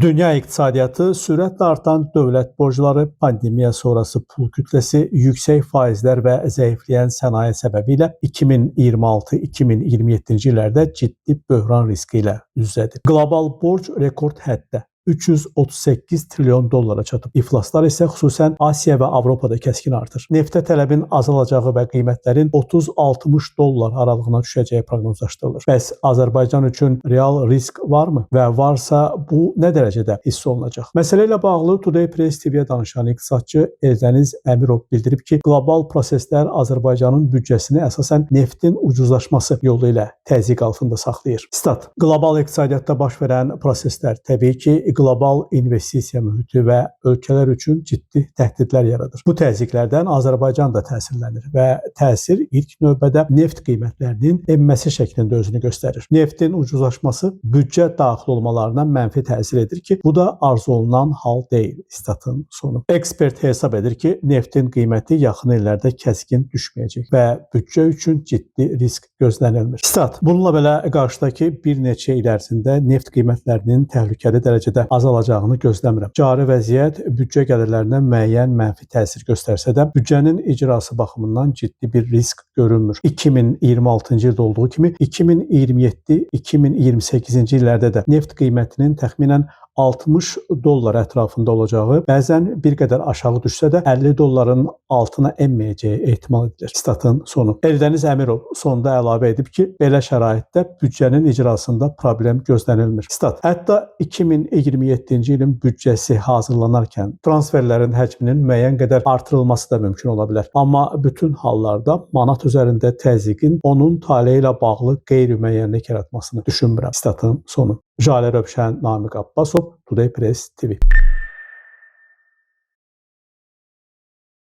Dünya iqtisadiyyatı sürətlə artan dövlət borcları, pandemiya sonrası pul kütləsi, yüksək faizlər və zəifləyən sənaye səbəbilə 2026-2027-ci illərdə ciddi böhran riski ilə üz-üzədir. Qlobal borc rekord həddə 338 trilyon dollara çatıb. İflaslar isə xüsusən Asiya və Avropada kəskin artır. Neftə tələbin azalacağı və qiymətlərin 30-60 dollar aralığına düşəcəyi proqnozlaşdırılır. Bəs Azərbaycan üçün real risk varmı və varsa bu nə dərəcədə hiss olunacaq? Məsələ ilə bağlı Today Press TV-yə danışan iqtisadçı Eldəniz Əmirov bildirib ki, qlobal proseslər Azərbaycanın büdcəsini əsasən neftin ucuzlaşması yolu ilə təzyiq altında saxlayır. Stat: Qlobal iqtisadiyyatda baş verən proseslər təbii ki, qlobal investisiya mühiti və ölkələr üçün ciddi təhdidlər yaradır. Bu təzyiqlərdən Azərbaycan da təsirlənir və təsir ilk növbədə neft qiymətlərinin enməsi şəklində özünü göstərir. Neftin ucuzlaşması büdcə daxil olmalarına mənfi təsir edir ki, bu da arzu olunan hal deyil. Statın sonu. Ekspert hesab edir ki, neftin qiyməti yaxın illərdə kəskin düşməyəcək və büdcə üçün ciddi risk gözlənilmir. Stat: Bununla belə qarşıdakı bir neçə il ərzində neft qiymətlərinin təhlükəli dərəcədə azalacağını gözləmirəm. Cari vəziyyət büdcə gəlirlərinə müəyyən mənfi təsir göstərsə də, büdcənin icrası baxımından ciddi bir risk görünmür. 2026-cı ildə olduğu kimi 2027-2028-ci illərdə də neft qiymətinin təxminən 60 dollar ətrafında olacağı, bəzən bir qədər aşağı düşsə də 50 dolların altına enməyəcəyi ehtimal edilir. Statın sonu. Eldəniz Əmirov sonda əlavə edib ki, belə şəraitdə büdcənin icrasında problem gözlənilmir. Stat: Hətta 2027-ci ilin büdcəsi hazırlanarkən transferlərin həcminin müəyyən qədər artırılması da mümkün ola bilər. Amma bütün hallarda manat üzərində təzyiqin onun taleyi ilə bağlı qeyri-müəyyənlik yaratmasını düşünmürəm. Statın sonu. Jalə Rövşən, Namiq Abbasov, Today Press TV.